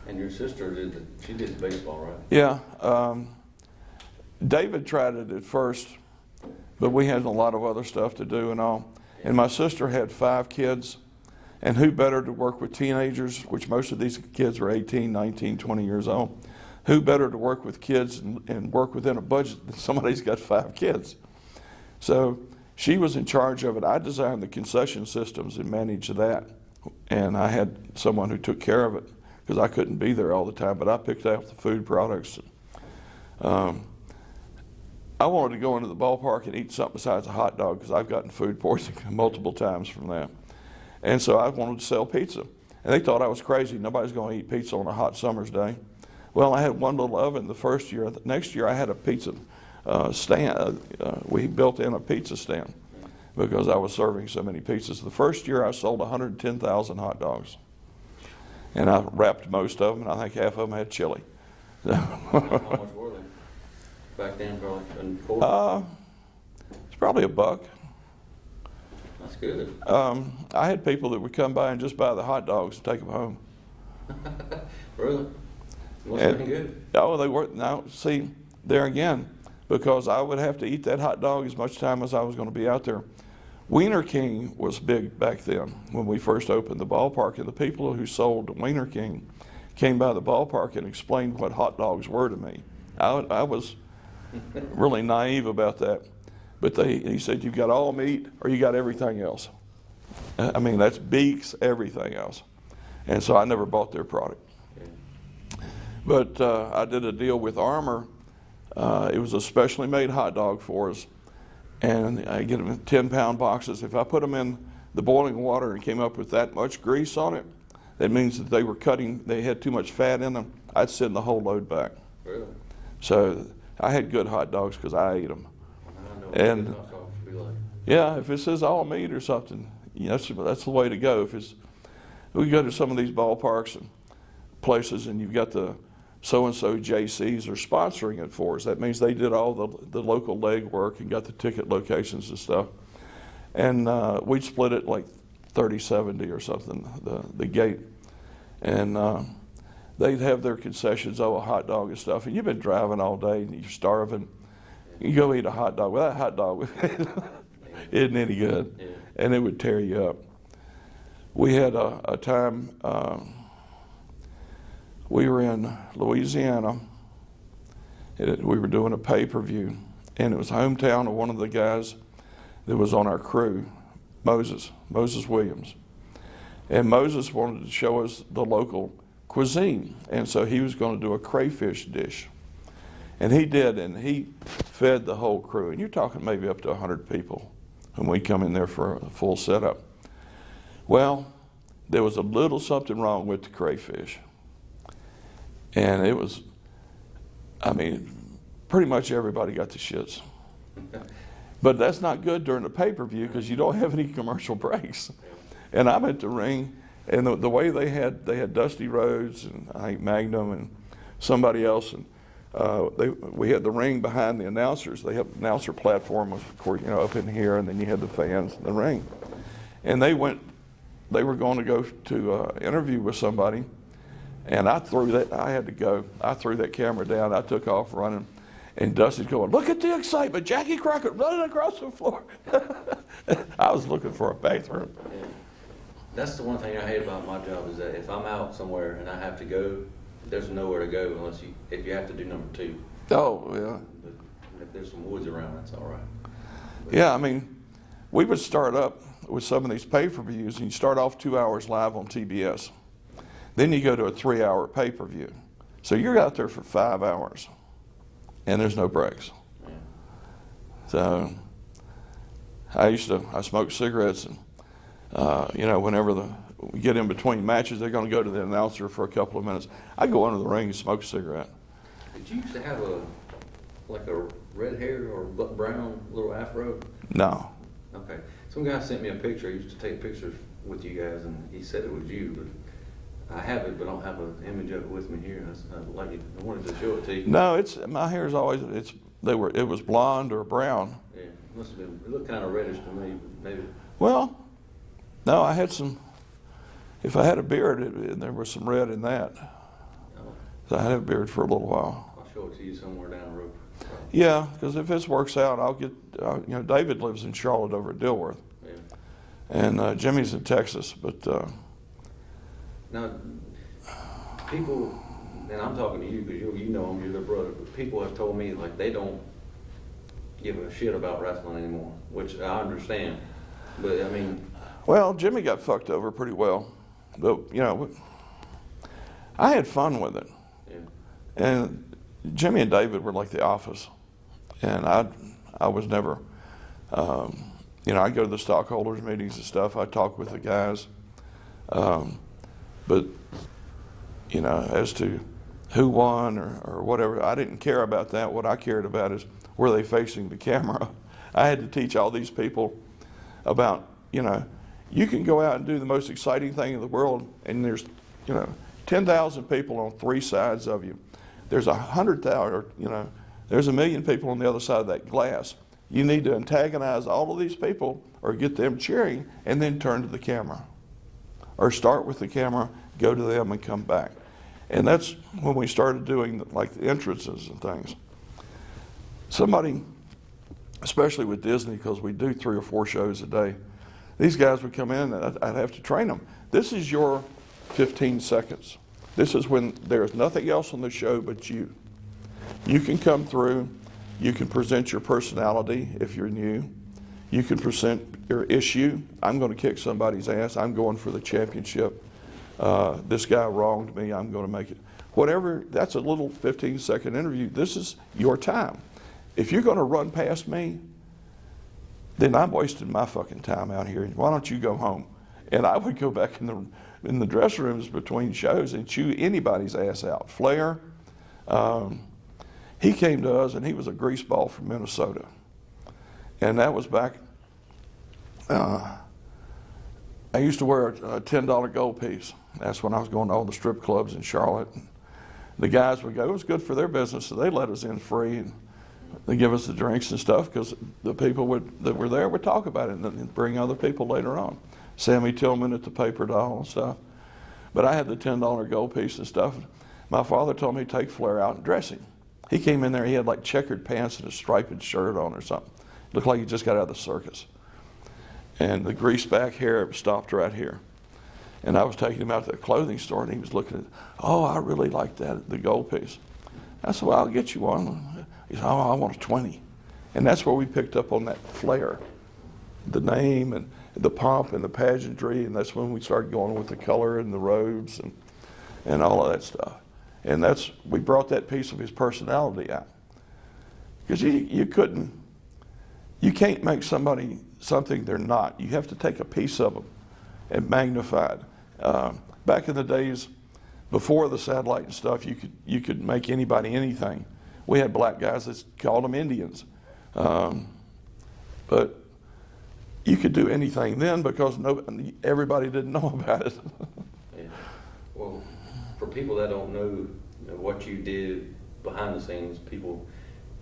And your sister she did baseball, right? Yeah. David tried it at first, but we had a lot of other stuff to do and all. And my sister had 5 kids, and who better to work with teenagers, which most of these kids were 18, 19, 20 years old. Who better to work with kids and work within a budget than somebody who's got 5 kids? So she was in charge of it. I designed the concession systems and managed that. And I had someone who took care of it because I couldn't be there all the time, but I picked out the food products. I wanted to go into the ballpark and eat something besides a hot dog because I've gotten food poisoning multiple times from that. And so I wanted to sell pizza. And they thought I was crazy. Nobody's going to eat pizza on a hot summer's day. Well, I had one little oven the first year. The next year I had a pizza stand. We built in a pizza stand because I was serving so many pizzas. The first year I sold 110,000 hot dogs. And I wrapped most of them, and I think half of them had chili. How much were they back then, probably? It's probably $1. That's good. I had people that would come by and just buy the hot dogs and take them home. Really? Must have been good. Oh, they were. Now, see, there again, because I would have to eat that hot dog as much time as I was going to be out there. Wiener King was big back then when we first opened the ballpark, and the people who sold Wiener King came by the ballpark and explained what hot dogs were to me. I was really naive about that, but he said, you've got all meat or you got everything else. I mean, that's beaks everything else. And so I never bought their product. But I did a deal with Armour. It was a specially made hot dog for us. And I get them in 10-pound boxes. If I put them in the boiling water and came up with that much grease on it, that means that they had too much fat in them. I'd send the whole load back. Really? So I had good hot dogs because I ate them. I know what good hot dogs would be like. Yeah, if it says all meat or something, that's the way to go. We go to some of these ballparks and places, and you've got the so-and-so JCs are sponsoring it for us. That means they did all the local legwork and got the ticket locations and stuff. And we'd split it like 30-70 or something, the gate. And they'd have their concessions, a hot dog and stuff. And you've been driving all day and you're starving. You go eat a hot dog. Well, that hot dog isn't any good. Yeah. And it would tear you up. We had a time, we were in Louisiana. We were doing a pay-per-view, and it was hometown of one of the guys that was on our crew, Moses Williams. And Moses wanted to show us the local cuisine, and so he was going to do a crayfish dish. And he did, and he fed the whole crew. And you're talking maybe up to 100 people when we come in there for a full setup. Well, there was a little something wrong with the crayfish. And it was, pretty much everybody got the shits. But that's not good during the pay-per-view because you don't have any commercial breaks. And I'm at the ring, and the way they had Dusty Rhodes and I think Magnum and somebody else, and we had the ring behind the announcers. They had the announcer platform was, of course, up in here, and then you had the fans in the ring. And they were going to go to interview with somebody. And I had to go. I threw that camera down. I took off running. And Dusty's going, look at the excitement. Jackie Crockett running across the floor. I was looking for a bathroom. Yeah. That's the one thing I hate about my job is that if I'm out somewhere and I have to go, there's nowhere to go unless if you have to do number 2. Oh, yeah. But if there's some woods around, that's all right. But yeah, we would start up with some of these pay-per-views, and you start off 2 hours live on TBS. Then you go to a 3-hour pay-per-view. So you're out there for 5 hours, and there's no breaks. Yeah. So I smoked cigarettes, and whenever we get in between matches, they're going to go to the announcer for a couple of minutes. I go under the ring and smoke a cigarette. Did you used to have a red hair or brown little afro? No. Okay. Some guy sent me a picture. He used to take pictures with you guys, and he said it was you, but I have it, but I don't have an image of it with me here. I wanted to show it to you. No, my hair is always it was blonde or brown. Yeah, must have been. It looked kind of reddish to me, but maybe. Well, no, I had some. If I had a beard, there was some red in that. So I had a beard for a little while. I'll show it to you somewhere down the road. Yeah, because if this works out, I'll get, David lives in Charlotte over at Dilworth. Yeah. And Jimmy's in Texas, but... Now, people, and I'm talking to you because you know them, you're their brother, but people have told me like they don't give a shit about wrestling anymore, which I understand. But I mean... Well, Jimmy got fucked over pretty well. But, I had fun with it. Yeah. And Jimmy and David were like the office. And I was never, I'd go to the stockholders meetings and stuff. I'd talk with the guys. But, as to who won or whatever, I didn't care about that. What I cared about is, were they facing the camera? I had to teach all these people about, you can go out and do the most exciting thing in the world, and there's, 10,000 people on three sides of you. There's 100,000, there's 1 million people on the other side of that glass. You need to antagonize all of these people or get them cheering and then turn to the camera. Or start with the camera, go to them and come back. And that's when we started doing like the entrances and things. Somebody, especially with Disney, because we do 3 or 4 shows a day, these guys would come in and I'd have to train them. This is your 15 seconds. This is when there's nothing else on the show but you. You can come through, you can present your personality if you're new, you can present your issue. I'm going to kick somebody's ass, I'm going for the championship. This guy wronged me, I'm going to make it. Whatever, that's a little 15-second interview. This is your time. If you're going to run past me, then I'm wasting my fucking time out here. Why don't you go home? And I would go back in the dressing rooms between shows and chew anybody's ass out. Flair, he came to us and he was a greaseball from Minnesota. And that was back, I used to wear a $10 gold piece. That's when I was going to all the strip clubs in Charlotte. And the guys would go, it was good for their business, so they let us in free. And they give us the drinks and stuff because the people that were there would talk about it and bring other people later on. Sammy Tillman at the Paper Doll and stuff. But I had the $10 gold piece and stuff. My father told me to take Flair out and dress him. He came in there, he had like checkered pants and a striped shirt on or something. Looked like he just got out of the circus. And the greased back hair stopped right here. And I was taking him out to the clothing store and he was looking at, oh, I really like that, the gold piece. I said, well, I'll get you one. He said, oh, I want a 20. And that's where we picked up on that Flair, the name and the pomp and the pageantry, and that's when we started going with the color and the robes and all of that stuff. And we brought that piece of his personality out. Because you can't make somebody something they're not. You have to take a piece of them and magnify it. Back in the days before the satellite and stuff, you could make anybody anything. We had black guys that called them Indians. But you could do anything then because everybody didn't know about it. Yeah. Well, for people that don't know, what you did behind the scenes, people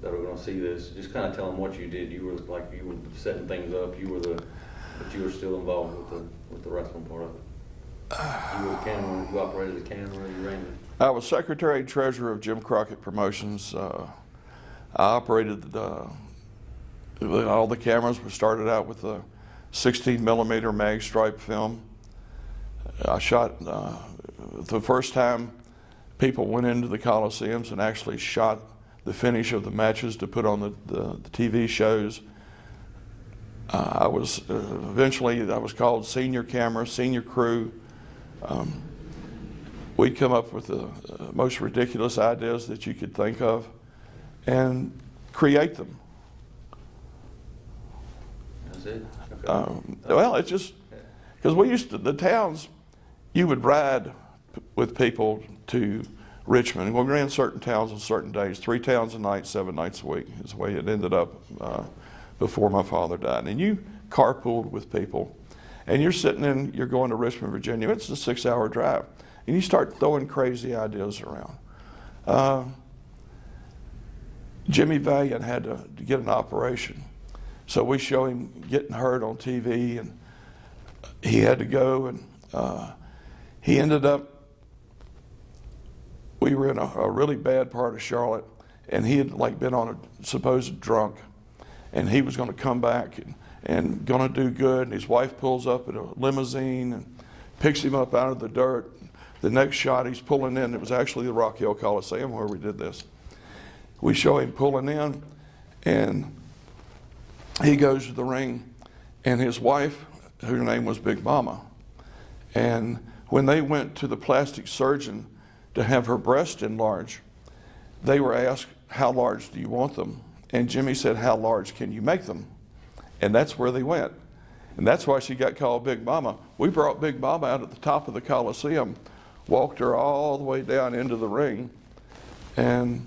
that are going to see this, just kind of tell them what you did. You were setting things up. But you were still involved with the wrestling part of it. You were the camera. You operated the camera. You ran it. I was secretary and treasurer of Jim Crockett Promotions. I operated all the cameras. We started out with a 16 millimeter mag stripe film. I shot the first time people went into the Coliseums and actually shot the finish of the matches to put on the TV shows. Eventually I was called senior camera, senior crew. We'd come up with the most ridiculous ideas that you could think of and create them. That's it? Okay. Well, it's just, because the towns, you would ride with people to Richmond. We ran certain towns on certain days, 3 towns a night, 7 nights a week is the way it ended up before my father died. And you carpooled with people, and you're going to Richmond, Virginia. It's a 6-hour drive. And you start throwing crazy ideas around. Jimmy Valiant had to get an operation. So we show him getting hurt on TV, and he had to go, and he ended up, we were in a really bad part of Charlotte, and he had like been on a supposed drunk, and he was going to come back and going to do good. And his wife pulls up in a limousine and picks him up out of the dirt. The next shot, he's pulling in. It was actually the Rock Hill Coliseum where we did this. We show him pulling in, and he goes to the ring, and his wife, her name was Big Mama, and when they went to the plastic surgeon to have her breast enlarged, they were asked, how large do you want them? And Jimmy said, how large can you make them? And that's where they went. And that's why she got called Big Mama. We brought Big Mama out at the top of the Coliseum, walked her all the way down into the ring, and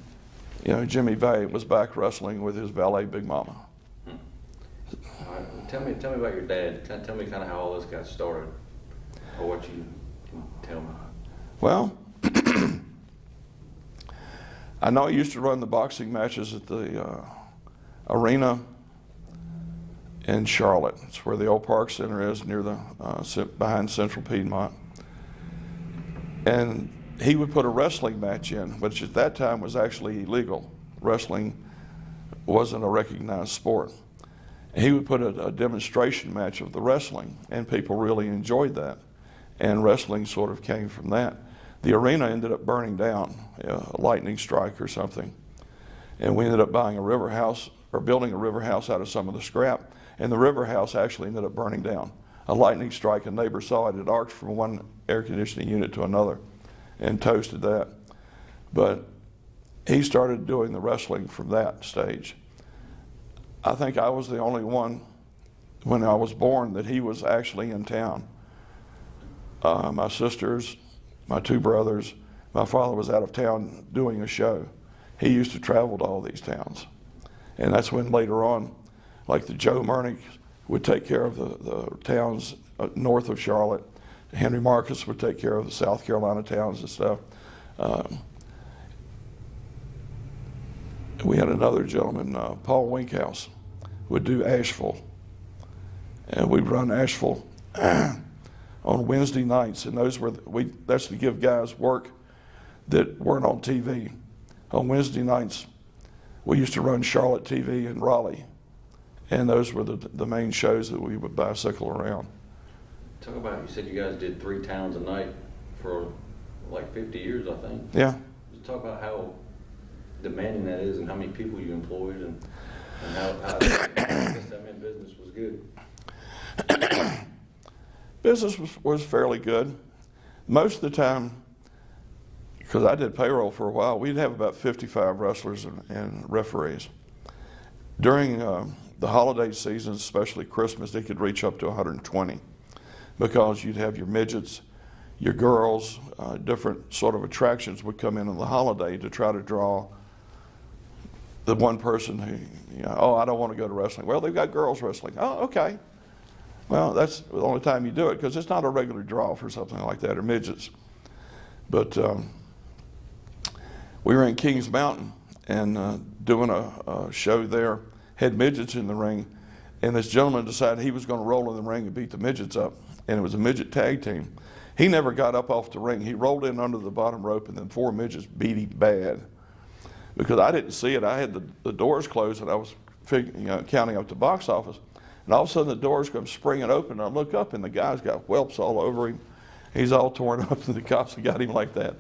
you know, Jimmy Valiant was back wrestling with his valet Big Mama. All right. Tell me about your dad. Tell me kind of how all this got started, or what you can tell me. Well, I know I used to run the boxing matches at the arena in Charlotte. It's where the old Park Center is, near the behind Central Piedmont. And he would put a wrestling match in, which at that time was actually illegal. Wrestling wasn't a recognized sport. And he would put a demonstration match of the wrestling, and people really enjoyed that. And wrestling sort of came from that. The arena ended up burning down, a lightning strike or something. And we ended up buying a river house, or building a river house out of some of the scrap. And the river house actually ended up burning down. A lightning strike, a neighbor saw it. It arced from one air conditioning unit to another and toasted that. But he started doing the wrestling from that stage. I think I was the only one when I was born that he was actually in town. My sisters, my two brothers, my father was out of town doing a show. He used to travel to all these towns. And that's when later on, like the Joe Murnick would take care of the towns north of Charlotte. Henry Marcus would take care of the South Carolina towns and stuff. We had another gentleman, Paul Winkhouse, would do Asheville. And we'd run Asheville on Wednesday nights, and that's to give guys work that weren't on TV. On Wednesday nights, we used to run Charlotte TV in Raleigh, and those were the main shows that we would bicycle around. Talk about, you said you guys did 3 towns a night for like 50 years, I think. Yeah. Just talk about how demanding that is and how many people you employed and how I guess that meant business was good. Business was fairly good. Most of the time, because I did payroll for a while, we'd have about 55 wrestlers and referees. During the holiday season, especially Christmas, they could reach up to 120 because you'd have your midgets, your girls, different sort of attractions would come in on the holiday to try to draw the one person who, oh, I don't want to go to wrestling. Well, they've got girls wrestling. Oh, okay. Well, that's the only time you do it because it's not a regular draw for something like that, or midgets. But we were in Kings Mountain and doing a show there, had midgets in the ring, and this gentleman decided he was going to roll in the ring and beat the midgets up, and it was a midget tag team. He never got up off the ring. He rolled in under the bottom rope, and then 4 midgets beat him bad. Because I didn't see it. I had the doors closed, and I was counting up the box office. And all of a sudden, the doors come springing open, and I look up, and the guy's got whelps all over him. He's all torn up, and the cops have got him like that.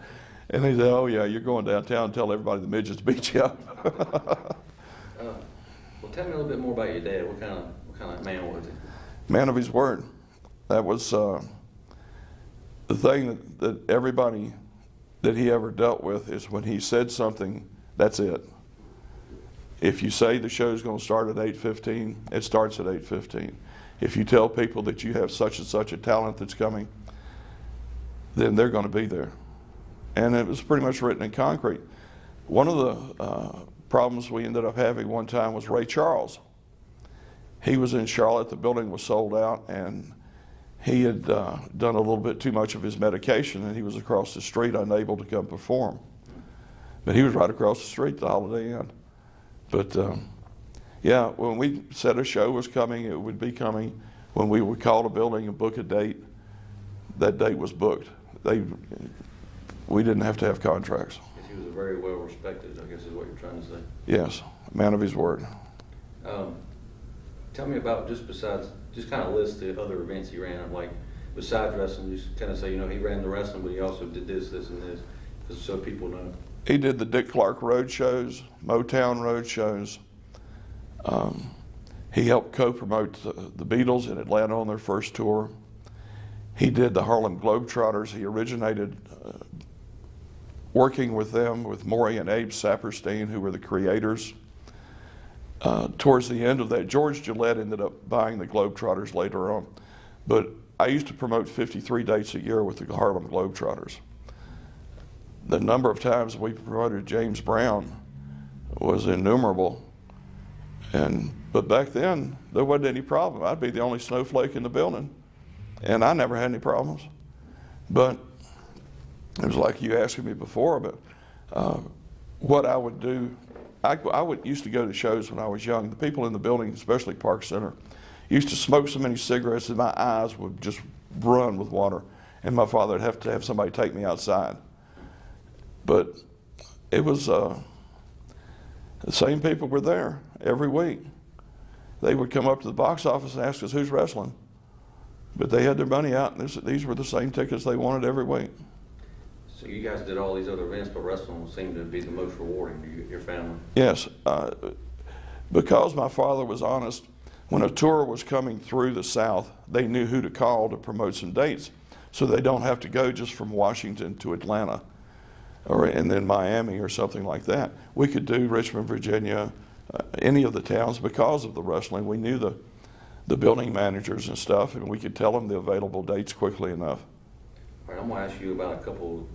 And he said, oh, yeah, you're going downtown and tell everybody the midgets beat you up. Well, tell me a little bit more about your dad. What kind of man was he? Man of his word. That was the thing that everybody that he ever dealt with is when he said something, that's it. If you say the show's going to start at 8:15, it starts at 8:15. If you tell people that you have such and such a talent that's coming, then they're going to be there. And it was pretty much written in concrete. One of the problems we ended up having one time was Ray Charles. He was in Charlotte, the building was sold out, and he had done a little bit too much of his medication, and he was across the street unable to come perform. But he was right across the street, the Holiday Inn. But yeah, when we said a show was coming, it would be coming. When we would call a building and book a date, that date was booked. We didn't have to have contracts. very well respected, I guess is what you're trying to say. Yes, a man of his word. Tell me about, just kind of list the other events he ran, like besides wrestling, just kind of say, he ran the wrestling, but he also did this, and this, just so people know. He did the Dick Clark road shows, Motown road shows. He helped co-promote the Beatles in Atlanta on their first tour. He did the Harlem Globetrotters. He originated working with them, with Maury and Abe Saperstein, who were the creators. Towards the end of that, George Gillette ended up buying the Globetrotters later on. But I used to promote 53 dates a year with the Harlem Globetrotters. The number of times we promoted James Brown was innumerable. But back then, there wasn't any problem. I'd be the only snowflake in the building, and I never had any problems. But it was like you asking me before, but what I would do, used to go to shows when I was young. The people in the building, especially Park Center, used to smoke so many cigarettes that my eyes would just run with water, and my father would have to have somebody take me outside. But it was the same people were there every week. They would come up to the box office and ask us who's wrestling. But they had their money out, and these were the same tickets they wanted every week. So you guys did all these other events, but wrestling seemed to be the most rewarding to your family. Yes, because my father was honest, when a tour was coming through the South, they knew who to call to promote some dates, so they don't have to go just from Washington to Atlanta, and then Miami or something like that. We could do Richmond, Virginia, any of the towns because of the wrestling. We knew the building managers and stuff, and we could tell them the available dates quickly enough. All right, I'm going to ask you about a couple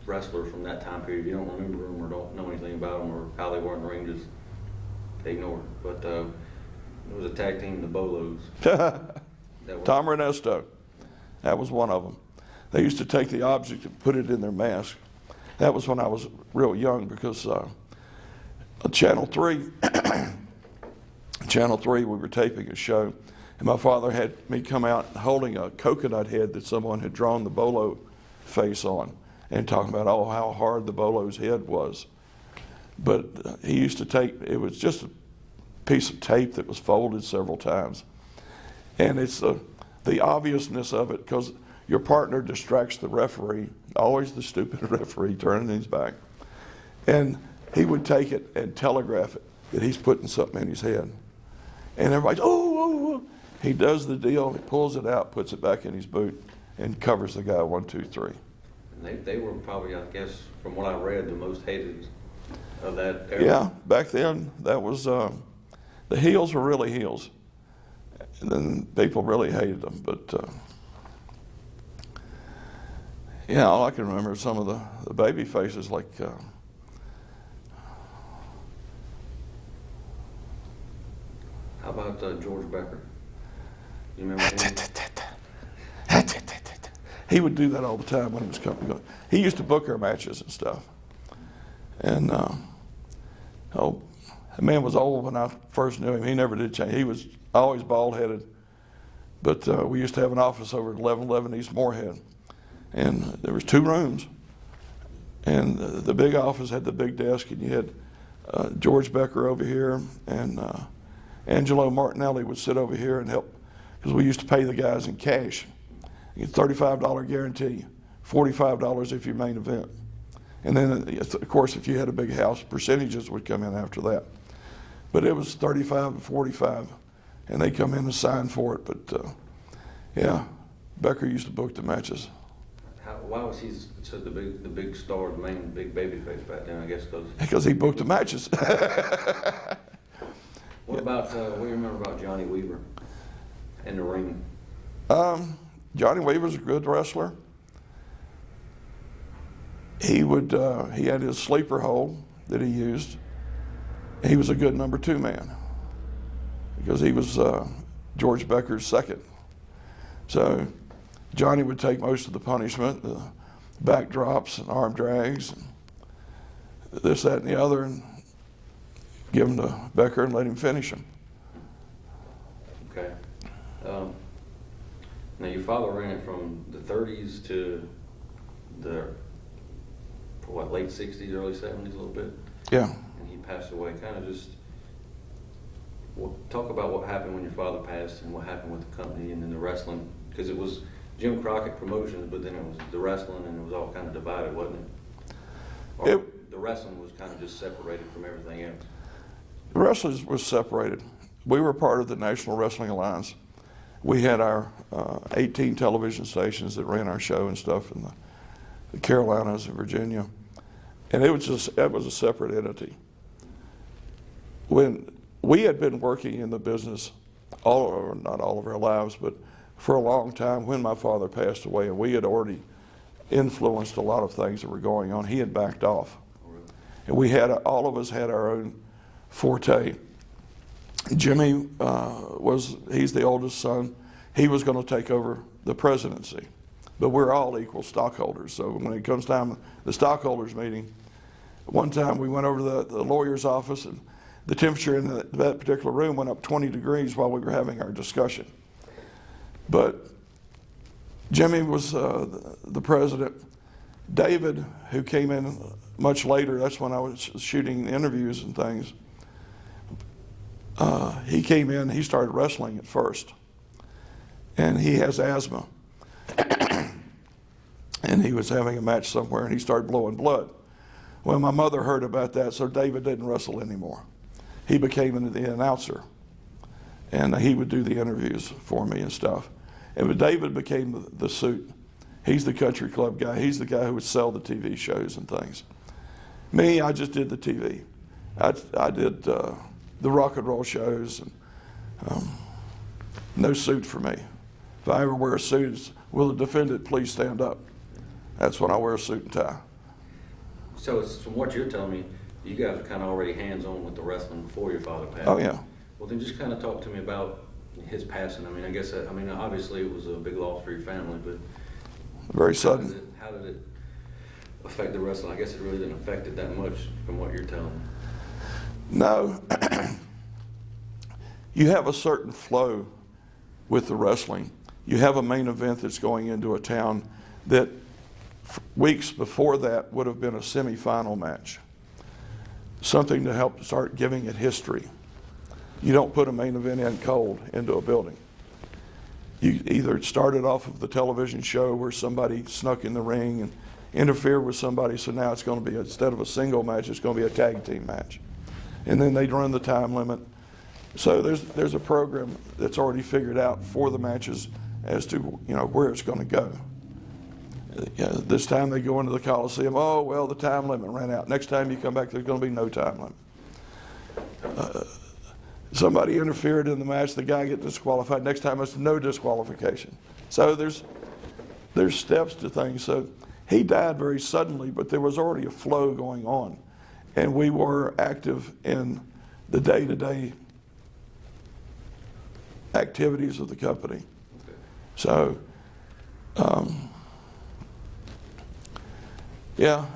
wrestlers from that time period. You don't remember them or don't know anything about them or how they were in the ring, just ignore it. But there was a tag team, the Bolos. Tom Ernesto, that was one of them. They used to take the object and put it in their mask. That was when I was real young, because Channel 3, Channel 3, we were taping a show, and my father had me come out holding a coconut head that someone had drawn the Bolo face on, and talking about, oh, how hard the Bolo's head was. But he used to take, it was just a piece of tape that was folded several times. And it's the obviousness of it, because your partner distracts the referee, always the stupid referee turning his back. And he would take it and telegraph it that he's putting something in his head. And everybody's, oh. He does the deal, he pulls it out, puts it back in his boot, and covers the guy 1, 2, 3. And they were probably, I guess, from what I read, the most hated of that era. Yeah, back then, that was, the heels were really heels. And then people really hated them. But, yeah, all I can remember is some of the baby faces, like, how about George Becker? You remember him? He would do that all the time when he was coming. He used to book our matches and stuff. And that man was old when I first knew him. He never did change. He was always bald-headed. But we used to have an office over at 1111 East Moorhead. And there was 2 rooms. And the big office had the big desk, and you had George Becker over here, and Angelo Martinelli would sit over here and help, because we used to pay the guys in cash. You get $35 guarantee, $45 if you main event. And then, of course, if you had a big house, percentages would come in after that. But it was 35 and 45, and they come in and sign for it. But yeah, Becker used to book the matches. Why was he the big star, the main big baby face back then? I guess because he booked the matches. What about what do you remember about Johnny Weaver in the ring? Johnny Weaver's a good wrestler. He had his sleeper hold that he used. He was a good number 2 man, because he was George Becker's second. So Johnny would take most of the punishment, the backdrops and arm drags, and this, that, and the other, and give him to Becker and let him finish him. Okay. Now your father ran it from the 30s to the late late 60s, early 70s a little bit. Yeah. And he passed away. Kind of just talk about what happened when your father passed and what happened with the company and then the wrestling. Because it was Jim Crockett Promotions, but then it was the wrestling and it was all kind of divided, wasn't it? Or the wrestling was kind of just separated from everything else. The wrestling was separated. We were part of the National Wrestling Alliance. We had our 18 television stations that ran our show and stuff in the Carolinas and Virginia. And it was a separate entity. When we had been working in the business, not all of our lives, but for a long time when my father passed away, and we had already influenced a lot of things that were going on, he had backed off. And all of us had our own forte. Jimmy he's the oldest son. He was going to take over the presidency. But we're all equal stockholders. So when it comes time, the stockholders meeting, one time we went over to the lawyer's office and the temperature in that particular room went up 20 degrees while we were having our discussion. But Jimmy was the president. David, who came in much later, that's when I was shooting interviews and things, he came in, he started wrestling at first. And he has asthma. And he was having a match somewhere and he started blowing blood. Well, my mother heard about that, so David didn't wrestle anymore. He became the announcer. And he would do the interviews for me and stuff. But David became the suit. He's the country club guy. He's the guy who would sell the TV shows and things. Me, I just did the TV. I did the rock and roll shows. And, no suit for me. If I ever wear a suit, it's, will the defendant please stand up? That's when I wear a suit and tie. So it's, from what you're telling me, you guys are kind of already hands-on with the wrestling before your father passed. Oh, yeah. Well, then just kind of talk to me about his passing. I mean, obviously it was a big loss for your family, but very sudden. How did it affect the wrestling? I guess it really didn't affect it that much from what you're telling me. No. You have a certain flow with the wrestling. You have a main event that's going into a town that weeks before that would have been a semifinal match. Something to help start giving it history. You don't put a main event in cold into a building. You either started off of the television show where somebody snuck in the ring and interfered with somebody, so now it's going to be, instead of a single match, it's going to be a tag team match. And then they'd run the time limit. So there's a program that's already figured out for the matches as to where it's going to go. This time they go into the Coliseum, oh, well, the time limit ran out. Next time you come back, there's going to be no time limit. Somebody interfered in the match, the guy gets disqualified. Next time it's no disqualification. So there's steps to things. So he died very suddenly, but there was already a flow going on. And we were active in the day-to-day activities of the company. So, yeah,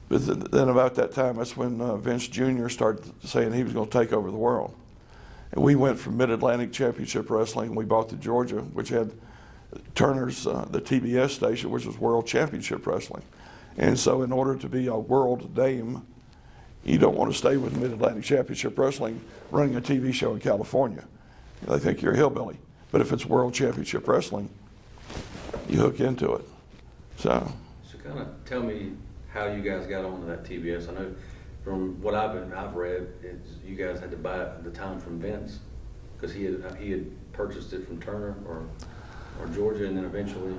but then about that time, that's when Vince Jr. started saying he was going to take over the world. And we went from Mid-Atlantic Championship Wrestling, we bought the Georgia, which had Turner's, the TBS station, which was World Championship Wrestling. And so in order to be a world name, you don't want to stay with Mid-Atlantic Championship Wrestling running a TV show in California. They think you're a hillbilly. But if it's World Championship Wrestling, you hook into it. So kind of tell me how you guys got onto that TBS. I know from what I've read, you guys had to buy it at the time from Vince because he had purchased it from Turner or Georgia, and then eventually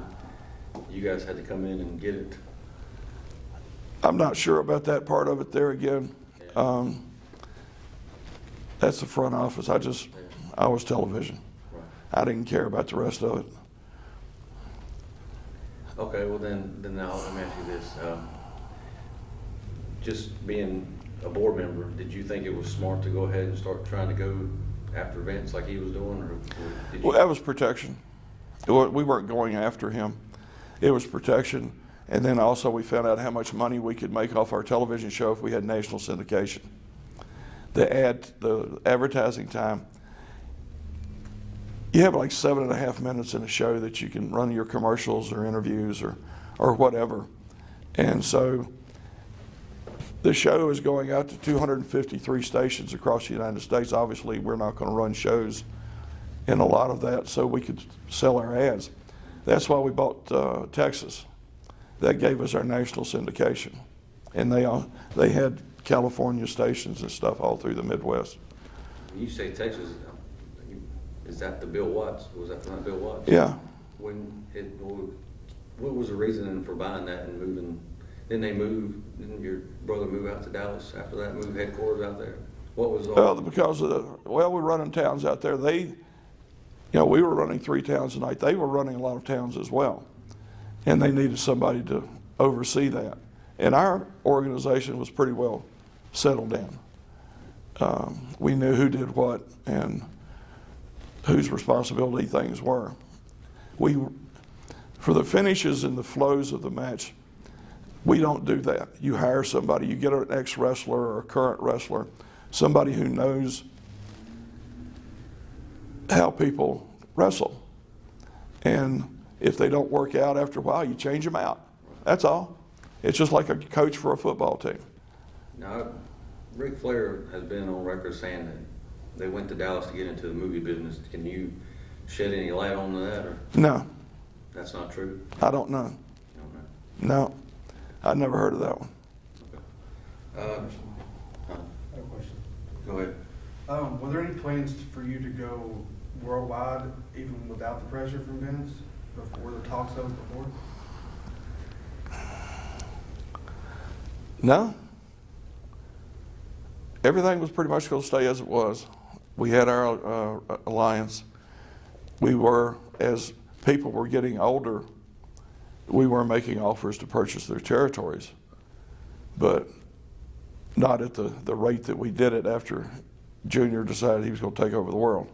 you guys had to come in and get it. I'm not sure about that part of it there again. Yeah. That's the front office. I was television. Right. I didn't care about the rest of it. Okay, well then now let me ask you this. Just being a board member, did you think it was smart to go ahead and start trying to go after Vince like he was doing? Or did you? Well, that was protection. We weren't going after him. It was protection. And then also we found out how much money we could make off our television show if we had national syndication. The advertising time, you have like 7.5 minutes in a show that you can run your commercials or interviews or whatever. And so the show is going out to 253 stations across the United States. Obviously, we're not going to run shows in a lot of that so we could sell our ads. That's why we bought Texas. That gave us our national syndication. And they had California stations and stuff all through the Midwest. When you say Texas, is that the Bill Watts? Was that not Bill Watts? Yeah. What was the reasoning for buying that and moving? Didn't your brother move out to Dallas after that, move headquarters out there? What was all? Because we're running towns out there. We were running 3 towns a night. They were running a lot of towns as well. And they needed somebody to oversee that. And our organization was pretty well settled in. We knew who did what and whose responsibility things were. For the finishes and the flows of the match, we don't do that. You hire somebody, you get an ex-wrestler or a current wrestler, somebody who knows how people wrestle. And if they don't work out after a while, you change them out. That's all. It's just like a coach for a football team. Now, Ric Flair has been on record saying that they went to Dallas to get into the movie business. Can you shed any light on that? Or? No. That's not true? I don't know. You don't know? No. I never heard of that one. Okay. I have a question. Go ahead. Were there any plans for you to go worldwide, even without the pressure from Vince, before the talks of before? No. Everything was pretty much going to stay as it was. We had our alliance. We were, as people were getting older, we were making offers to purchase their territories, but not at the rate that we did it after Junior decided he was going to take over the world.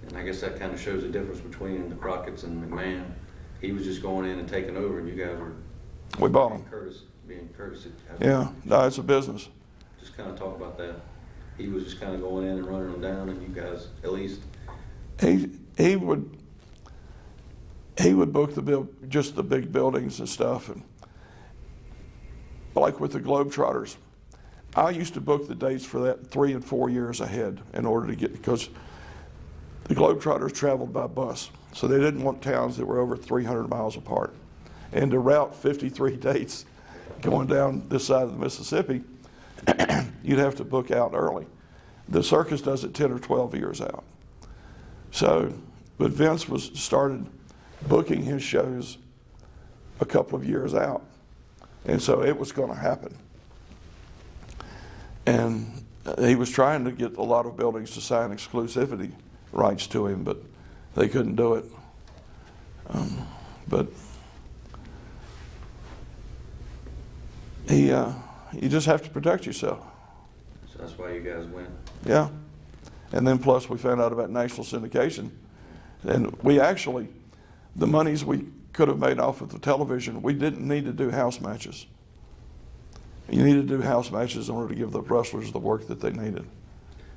And I guess that kind of shows the difference between the Crockett's and McMahon. He was just going in and taking over, and you guys were We bought him. being courteous. Yeah, no, it's a business. Just kind of talk about that. He was just kind of going in and running them down, and you guys, at least. He would book just the big buildings and stuff, and like with the Globetrotters, I used to book the dates for that 3 and 4 years ahead in order to get, because the Globetrotters traveled by bus, so they didn't want towns that were over 300 miles apart. And to route 53 dates going down this side of the Mississippi, you'd have to book out early. The circus does it 10 or 12 years out. So, but Vince started booking his shows a couple of years out. And so it was going to happen. And he was trying to get a lot of buildings to sign exclusivity rights to him, but they couldn't do it. But you just have to protect yourself. So that's why you guys went. Yeah. And then plus we found out about national syndication. And we actually, the monies we could have made off of the television, we didn't need to do house matches. You need to do house matches in order to give the wrestlers the work that they needed.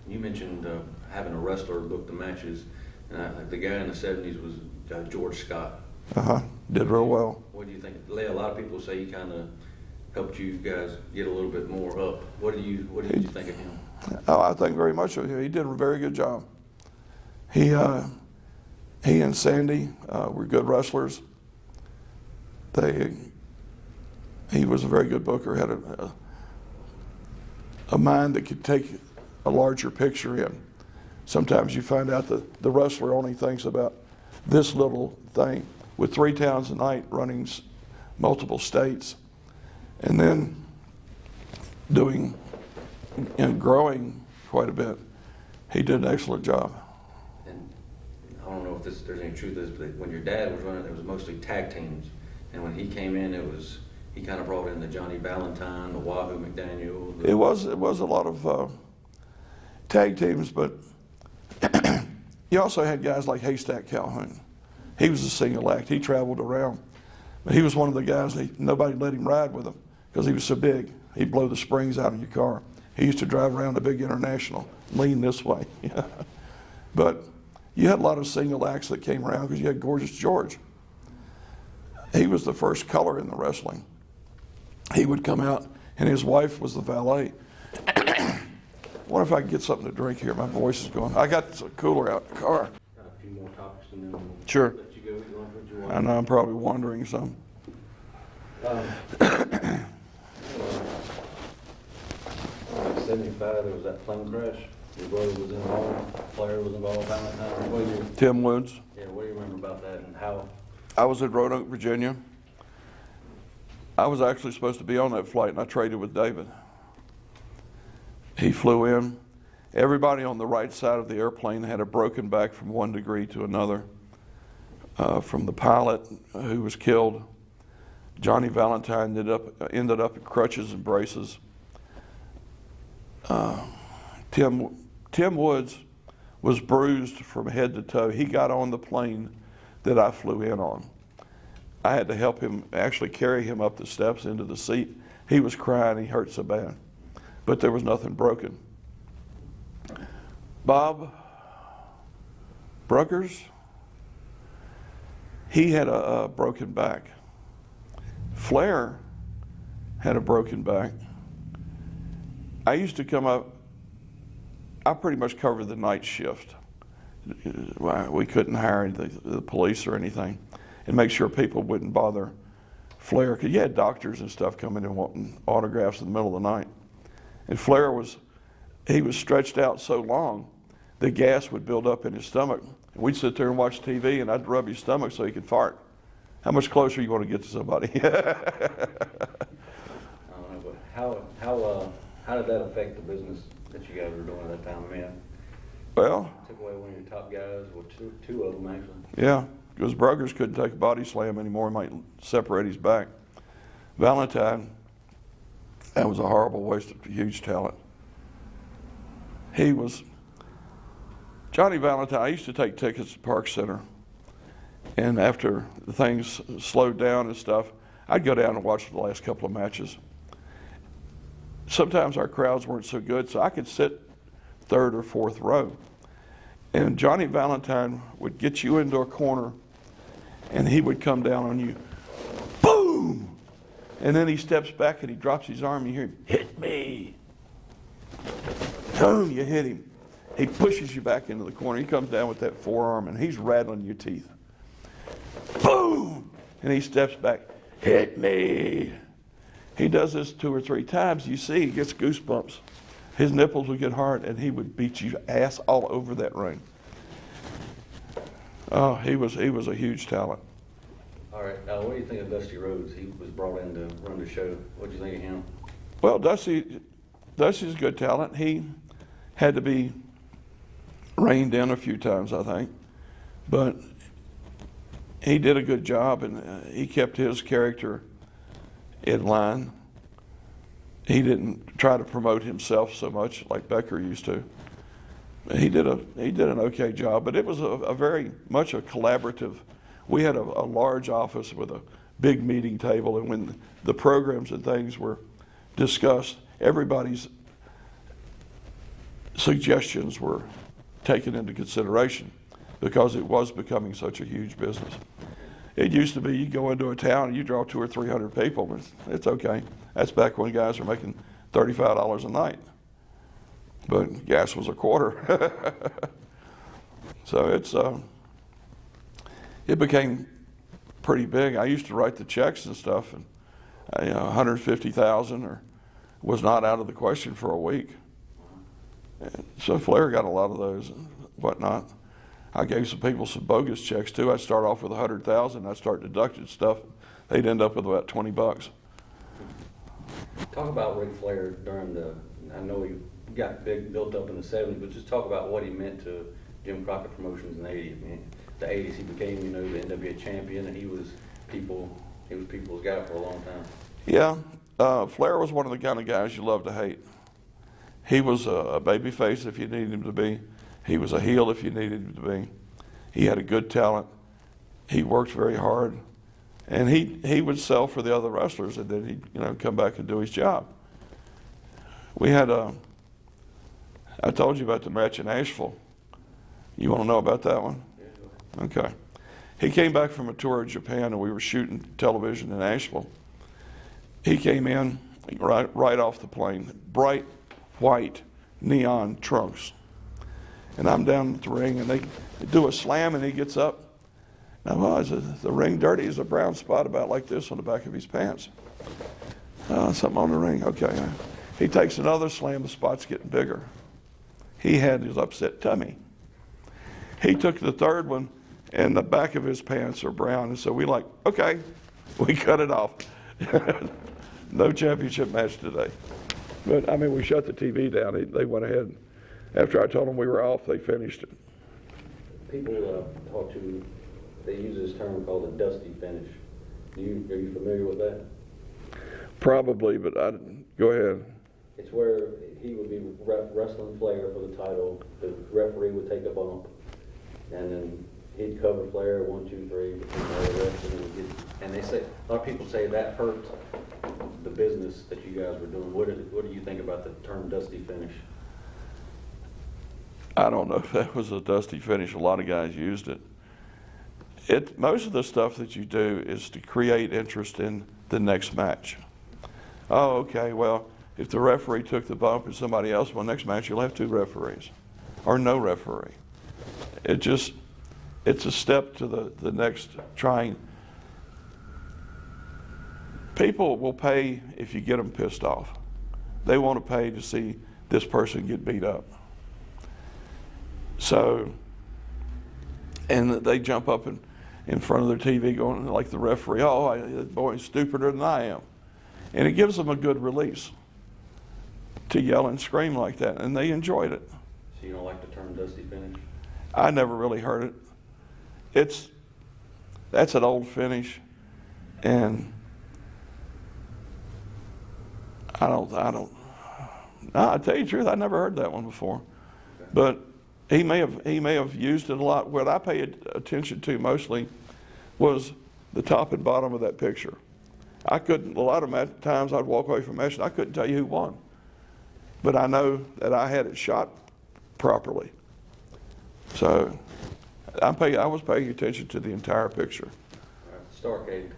You mentioned having a wrestler book the matches. Like the guy in the 70s was George Scott. Did real well. What do you think? A lot of people say he kind of helped you guys get a little bit more up. What did you think of him? Oh, I think very much of him. He did a very good job. He and Sandy were good wrestlers. He was a very good booker, had a mind that could take a larger picture in. Sometimes you find out that the wrestler only thinks about this little thing. With 3 towns a night running multiple states, and then doing and growing quite a bit, he did an excellent job. And I don't know if there's any truth to this, but when your dad was running, it was mostly tag teams. And when he came in, he kind of brought in the Johnny Valentine, the Wahoo McDaniel. It was a lot of tag teams, but you also had guys like Haystack Calhoun. He was a single act. He traveled around. But he was one of the guys, nobody let him ride with him because he was so big. He'd blow the springs out of your car. He used to drive around a big International, lean this way. But you had a lot of single acts that came around because you had Gorgeous George. He was the first color in the wrestling. He would come out, and his wife was the valet. I wonder if I can get something to drink here. My voice is going. I got the cooler out in the car. Got a few more topics and then we'll Sure. let you go. You want what you want. I know I'm probably wandering some. 75, there was that plane crash. Your brother was involved, Flair was involved, Valentine. What do you, Tim Woods. yeah, what do you remember about that and how? I was in Roanoke, Virginia. I was actually supposed to be on that flight, and I traded with David. He flew in. Everybody on the right side of the airplane had a broken back from 1 degree to another. From the pilot who was killed, Johnny Valentine ended up in crutches and braces. Tim Woods was bruised from head to toe. He got on the plane that I flew in on. I had to help him, actually carry him up the steps into the seat. He was crying, he hurt so bad. But there was nothing broken. Bob Bruckers, he had a broken back. Flair had a broken back. I used to come up, I pretty much covered the night shift. We couldn't hire the police or anything, and make sure people wouldn't bother Flair, because you had doctors and stuff coming in wanting autographs in the middle of the night. And Flair was stretched out so long, the gas would build up in his stomach. And we'd sit there and watch TV, and I'd rub his stomach so he could fart. How much closer are you going to get to somebody? I don't know, but how did that affect the business that you guys were doing at that time, man? Well, Took away one of your top guys, or two of them actually. yeah, because Bruggers couldn't take a body slam anymore. He might separate his back. Valentine, that was a horrible waste of huge talent. Johnny Valentine, I used to take tickets at Park Center. And after the things slowed down and stuff, I'd go down and watch the last couple of matches. Sometimes our crowds weren't so good, so I could sit third or fourth row. And Johnny Valentine would get you into a corner, and he would come down on you. Boom! And then he steps back and he drops his arm, and you hear him, hit me. Boom, you hit him. He pushes you back into the corner. He comes down with that forearm, and he's rattling your teeth. Boom! And he steps back, hit me. He does this 2 or 3 times. You see, he gets goosebumps. His nipples would get hard, and he would beat you ass all over that ring. Oh, he was a huge talent. All right, now what do you think of Dusty Rhodes? He was brought in to run the show. What do you think of him? Well, Dusty's a good talent. He had to be reined in a few times, I think, but he did a good job, and he kept his character in line. He didn't try to promote himself so much like Becker used to. He did an okay job, but it was a very much a collaborative. We had a large office with a big meeting table, and when the programs and things were discussed, everybody's suggestions were taken into consideration because it was becoming such a huge business. It used to be you go into a town and you draw 200 or 300 people. It's okay. That's back when guys were making $35 a night. But gas was a quarter. So it became pretty big. I used to write the checks and stuff, and $150,000 was not out of the question for a week. And so Flair got a lot of those and whatnot. I gave some people some bogus checks too. I'd start off with $100,000. I'd start deducting stuff. They'd end up with about $20. Talk about Ric Flair during I know he got built up in the 70s, but just talk about what he meant to Jim Crockett Promotions in the 80s. I mean, the 80s he became, the NWA champion, and he was people's guy for a long time. Yeah, Flair was one of the kind of guys you love to hate. He was a babyface if you needed him to be. He was a heel if you needed him to be. He had a good talent. He worked very hard. And he would sell for the other wrestlers, and then he'd come back and do his job. We had I told you about the match in Asheville. You want to know about that one? Okay. He came back from a tour of Japan, and we were shooting television in Asheville. He came in right off the plane, bright white neon trunks. And I'm down at the ring, and they do a slam, and he gets up. Now, well, is the ring dirty? Is a brown spot about like this on the back of his pants? Something on the ring. Okay. He takes another slam, the spot's getting bigger. He had his upset tummy. He took the third one, and the back of his pants are brown. And so we like, okay, we cut it off. No championship match today. But, I mean, we shut the TV down. They went ahead. After I told them we were off, they finished it. People talk to, they use this term called a dusty finish. Are you familiar with that? Probably, but go ahead. It's where he would be wrestling Flair for the title. The referee would take a bump, and then he'd cover Flair 1, 2, 3 between the rest, and they say a lot of people say that hurt the business that you guys were doing. What do you think about the term dusty finish? I don't know if that was a dusty finish. A lot of guys used it. Most of the stuff that you do is to create interest in the next match. Oh, okay, well, if the referee took the bump and somebody else won the next match, you'll have 2 referees or no referee. It's a step to the next trying. People will pay if you get them pissed off. They want to pay to see this person get beat up. So, and they jump up in front of their TV going like the referee, oh, that boy's stupider than I am. And it gives them a good release to yell and scream like that, and they enjoyed it. So you don't like the term dusty finish? I never really heard it. That's an old finish, and I'll tell you the truth, I never heard that one before. Okay. But he may have used it a lot. What I paid attention to mostly was the top and bottom of that picture. A lot of times I'd walk away from a match and I couldn't tell you who won. But I know that I had it shot properly. So I was paying attention to the entire picture. Starcade.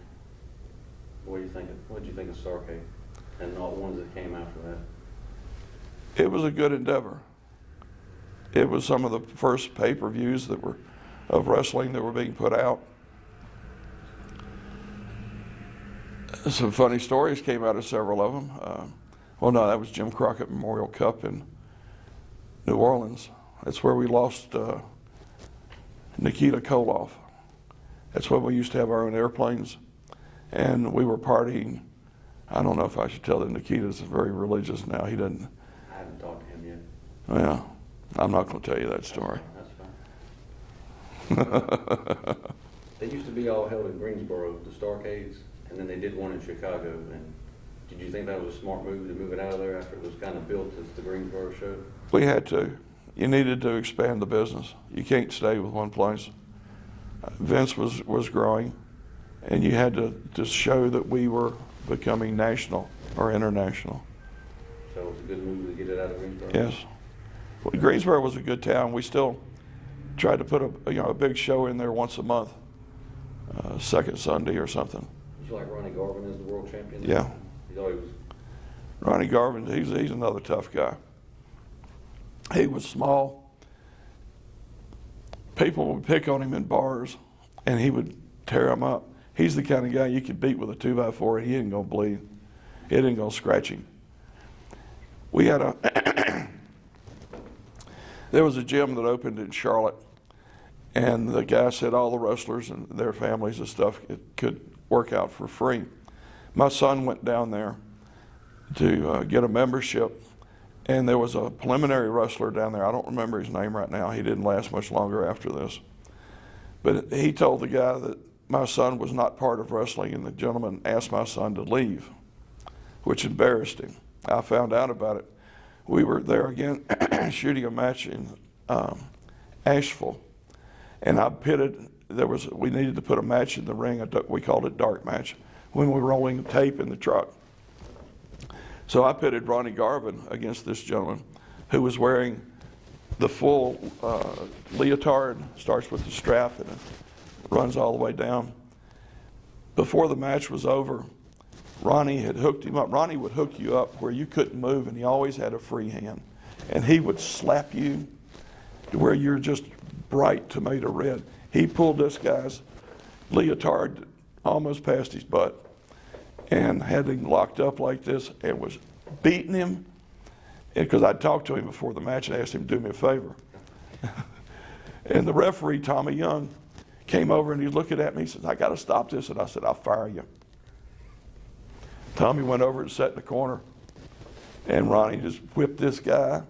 What did you think of Starcade and all the ones that came after that? It was a good endeavor. It was some of the first pay-per-views of wrestling that were being put out. Some funny stories came out of several of them. Well, no, that was Jim Crockett Memorial Cup in New Orleans. That's where we lost Nikita Koloff. That's when we used to have our own airplanes, and we were partying. I don't know if I should tell that Nikita's very religious now. He doesn't. I haven't talked to him yet. Yeah, I'm not going to tell you that story. That's fine. They used to be all held in Greensboro, the Starcades, and then they did one in Chicago. And did you think that was a smart move to move it out of there after it was kind of built as the Greensboro show? We had to. You needed to expand the business. You can't stay with one place. Vince was growing, and you had to show that we were becoming national or international. So it was a good move to get it out of Greensboro? Yes. Well, Greensboro was a good town. We still tried to put a big show in there once a month, second Sunday or something. Did you like Ronnie Garvin as the world champion? Yeah. He always... Ronnie Garvin, he's another tough guy. He was small. People would pick on him in bars, and he would tear them up. He's the kind of guy you could beat with a 2x4, and he ain't gonna bleed. It ain't gonna scratch him. We had there was a gym that opened in Charlotte, and the guy said all the wrestlers and their families and stuff could work out for free. My son went down there to get a membership, and there was a preliminary wrestler down there. I don't remember his name right now. He didn't last much longer after this. But he told the guy that my son was not part of wrestling, and the gentleman asked my son to leave, which embarrassed him. I found out about it. We were there again shooting a match in Asheville, and I pitted. We needed to put a match in the ring. We called it dark match when we were rolling tape in the truck. So I pitted Ronnie Garvin against this gentleman who was wearing the full leotard, starts with the strap and a runs all the way down. Before the match was over, Ronnie had hooked him up. Ronnie would hook you up where you couldn't move, and he always had a free hand. And he would slap you to where you're just bright tomato red. He pulled this guy's leotard almost past his butt and had him locked up like this and was beating him. Because I'd talked to him before the match and asked him to do me a favor. And the referee, Tommy Young, came over and he's looking at me. He says, "I got to stop this." And I said, "I'll fire you." Tommy went over and sat in the corner. And Ronnie just whipped this guy.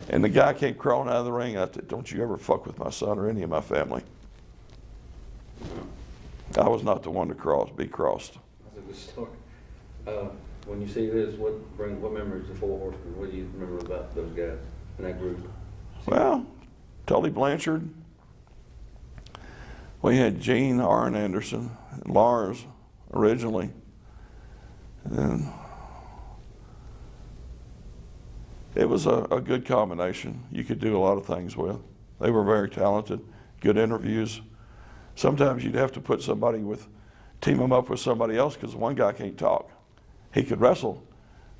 And the guy came crawling out of the ring. I said, "Don't you ever fuck with my son or any of my family." I was not the one to be crossed. That's a good story. When you see this, what memories of Four Horsemen? What do you remember about those guys in that group? Well, Tully Blanchard. We had Gene, Arn Anderson, and Lars originally. And it was a good combination. You could do a lot of things with. They were very talented, good interviews. Sometimes you'd have to team them up with somebody else because one guy can't talk. He could wrestle,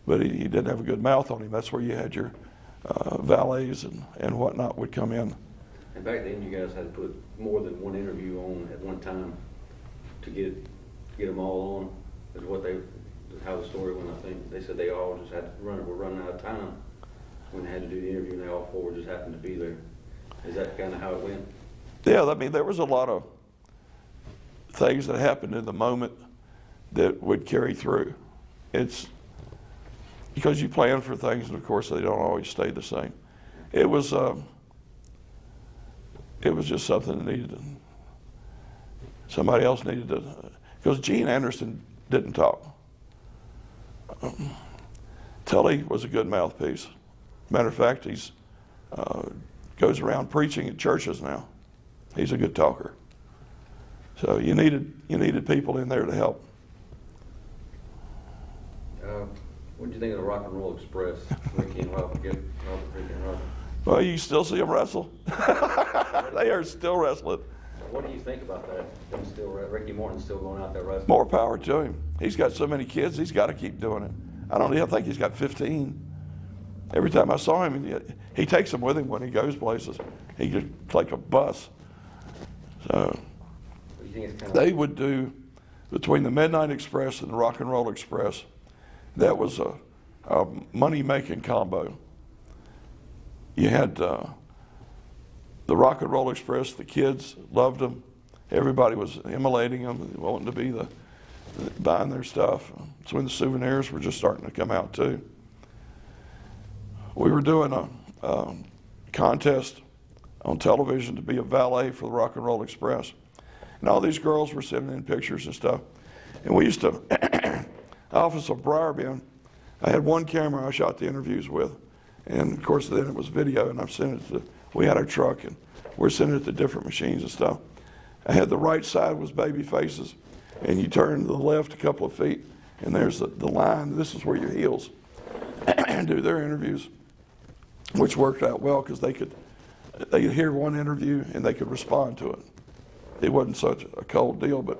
but he didn't have a good mouth on him. That's where you had your valets and whatnot would come in. And back then, you guys had to put more than one interview on at one time to get them all on. Is how the story went. I think they said they all just were running out of time when they had to do the interview, and they all four just happened to be there. Is that kind of how it went? Yeah, I mean, there was a lot of things that happened in the moment that would carry through. It's because you plan for things, and of course they don't always stay the same. It was just something that somebody else needed to, because Gene Anderson didn't talk. Tully was a good mouthpiece. Matter of fact, he's goes around preaching at churches now. He's a good talker. So you needed people in there to help. What do you think of the Rock and Roll Express? Ricky and Robert, Ricky and Robert. Well, you still see them wrestle. They are still wrestling. What do you think about that? Ricky Morton's still going out there wrestling. More power to him. He's got so many kids, he's got to keep doing it. I think he's got 15. Every time I saw him, he takes them with him when he goes places. He just like a bus. So they would do, between the Midnight Express and the Rock and Roll Express, that was a money-making combo. You had the Rock and Roll Express, the kids loved them. Everybody was emulating them, wanting to be buying their stuff. So when the souvenirs were just starting to come out too. We were doing a contest on television to be a valet for the Rock and Roll Express. And all these girls were sending in pictures and stuff. And we used to, Office of Briarbin, I had one camera I shot the interviews with. And of course then it was video, and I'm sending it we had our truck and we're sending it to different machines and stuff. I had the right side was baby faces, and you turn to the left a couple of feet and there's the line. This is where your heels do their interviews, which worked out well because they could hear one interview and they could respond to it. It wasn't such a cold deal, but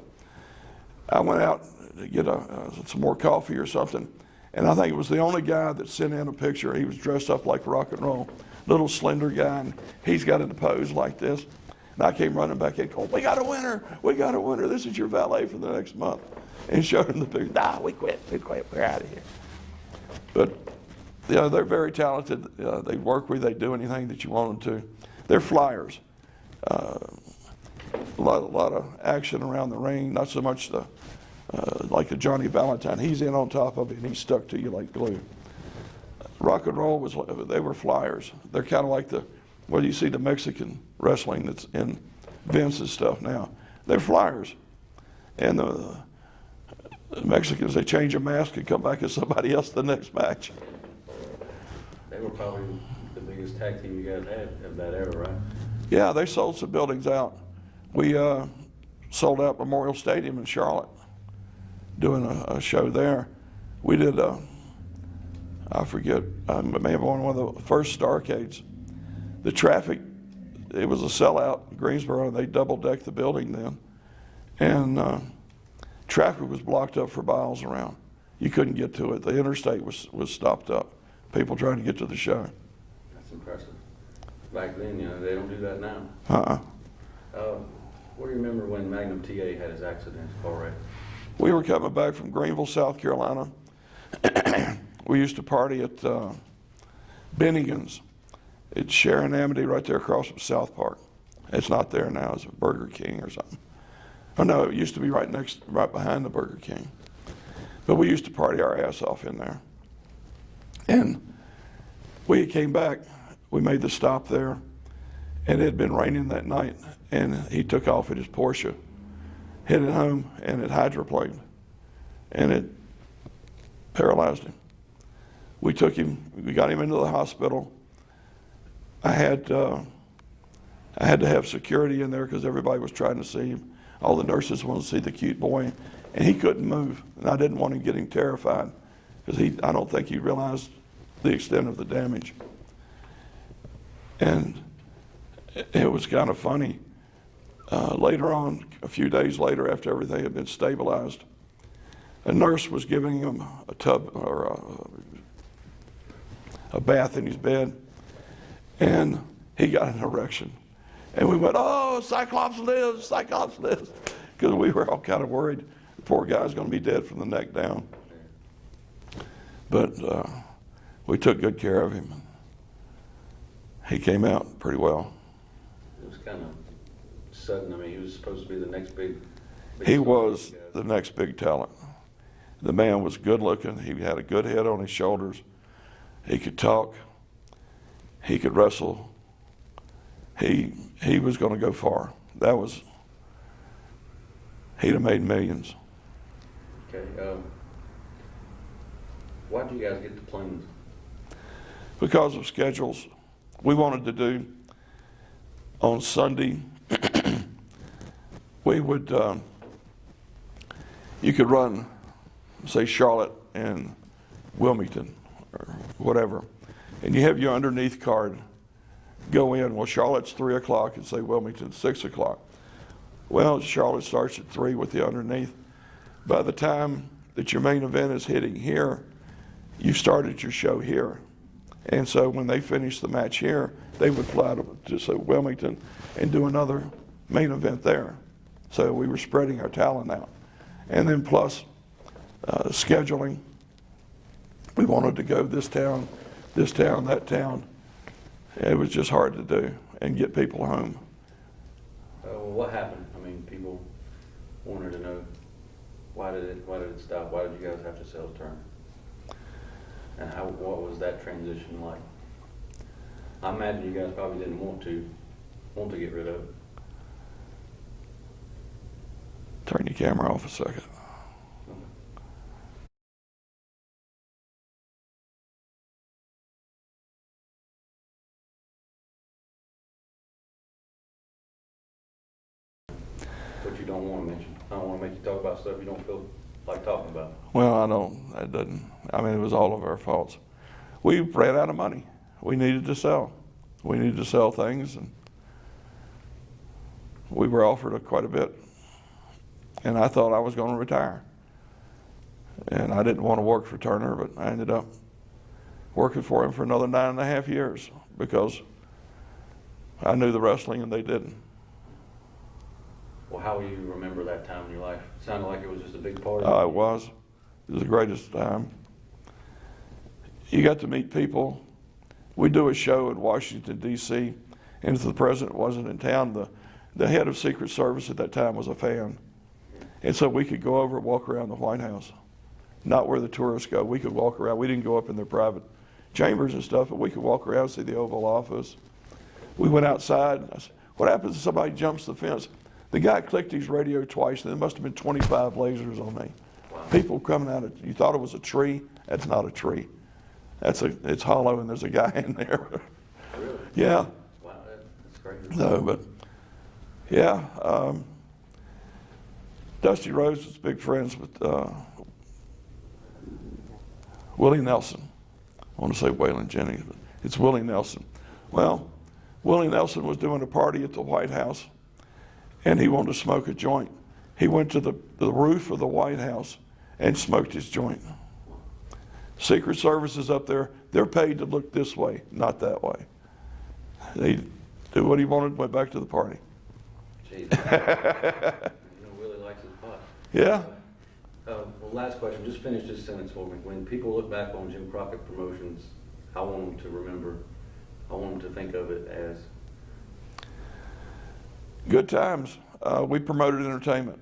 I went out to get some more coffee or something, and I think it was the only guy that sent in a picture. He was dressed up like rock and roll, little slender guy, and he's got in the pose like this. And I came running back in, going, we got a winner, this is your valet for the next month. And showed him the picture. Nah, we quit, we're out of here. But they're very talented. They work with you, they do anything that you want them to. They're flyers. A lot of action around the ring, not so much like the Johnny Valentine. He's in on top of it and he's stuck to you like glue. Rock and roll they were flyers. They're kind of like you see the Mexican wrestling that's in Vince's stuff now. They're flyers. And the Mexicans, they change a mask and come back as somebody else the next match. They were probably the biggest tag team you guys had of that era, right? Yeah, they sold some buildings out. We sold out Memorial Stadium in Charlotte, doing a show there. We did, I forget, I may have won one of the first Starcades. The traffic, it was a sellout in Greensboro, and they double-decked the building then. and traffic was blocked up for miles around. You couldn't get to it. The interstate was stopped up. People trying to get to the show. That's impressive. Back then, you know, they don't do that now. What do you remember when Magnum TA had his accident, car wreck? We were coming back from Greenville, South Carolina. We used to party at Bennigan's. It's Sharon Amity right there across from South Park. It's not there now. It's a Burger King or something. Oh no, it used to be right behind the Burger King. But we used to party our ass off in there. And we came back. We made the stop there, and it had been raining that night. And he took off at his Porsche, headed home, and it hydroplaned, and it paralyzed him. We took him. We got him into the hospital. I had to have security in there because everybody was trying to see him. All the nurses wanted to see the cute boy, and he couldn't move. And I didn't want him getting terrified because I don't think he realized the extent of the damage. And it was kind of funny. Later on, a few days later, after everything had been stabilized, a nurse was giving him a tub or a bath in his bed, and he got an erection. And we went, "Oh, Cyclops lives, Cyclops lives," because we were all kind of worried the poor guy's going to be dead from the neck down. But we took good care of him. He came out pretty well. It was kind of sudden. I mean, he was supposed to be the next big He was the next big talent. The man was good looking. He had a good head on his shoulders. He could talk. He could wrestle. He was going to go far. He'd have made millions. Okay. Why did you guys get the planes? Because of schedules. We wanted to do on Sunday, we would, you could run, say, Charlotte and Wilmington or whatever, and you have your underneath card go in. Well, Charlotte's 3 o'clock and say Wilmington's 6 o'clock. Well, Charlotte starts at 3 with the underneath. By the time that your main event is hitting here, you started your show here. And so when they finished the match here, they would fly to say Wilmington and do another main event there. So we were spreading our talent out. And then plus scheduling. We wanted to go this town, that town. It was just hard to do and get people home. Well, what happened? I mean, people wanted to know why did it stop? Why did you guys have to sell turn? And what was that transition like? I imagine you guys probably didn't want to get rid of it. Turn your camera off a second. But you don't want to mention. I don't want to make you talk about stuff you don't feel like talking about. Well, that doesn't, I mean, it was all of our faults. We ran out of money. We needed to sell. We needed to sell things, and we were offered quite a bit. And I thought I was going to retire. And I didn't want to work for Turner, but I ended up working for him for another 9.5 years because I knew the wrestling and they didn't. Well, how will you remember that time in your life? It sounded like it was just a big party. It was. It was the greatest time. You got to meet people. We do a show in Washington, D.C., and if the president wasn't in town, the head of Secret Service at that time was a fan. And so we could go over and walk around the White House. Not where the tourists go. We could walk around. We didn't go up in their private chambers and stuff, but we could walk around and see the Oval Office. We went outside. I said, what happens if somebody jumps the fence? The guy clicked his radio twice, and there must have been 25 lasers on me. Wow. People coming out of, you thought it was a tree? That's not a tree. It's hollow, and there's a guy in there. Really? Yeah. Wow, that's crazy. No, but yeah. Dusty Rhodes was big friends with Willie Nelson. I want to say Waylon Jennings, but it's Willie Nelson. Well, Willie Nelson was doing a party at the White House, and he wanted to smoke a joint. he went to the roof of the White House and smoked his joint. Secret Service is up there. They're paid to look this way, not that way. They did what he wanted, went back to the party. Jeez. Willie likes his pot. Yeah. Well, last question. Just finish this sentence for me. When people look back on Jim Crockett Promotions, I want them to remember, I want them to think of it as good times. We promoted entertainment,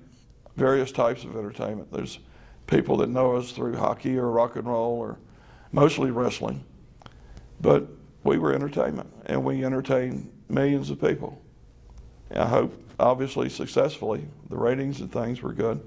various types of entertainment. There's people that know us through hockey or rock and roll or mostly wrestling. But we were entertainment, and we entertained millions of people. I hope, obviously, successfully. The ratings and things were good.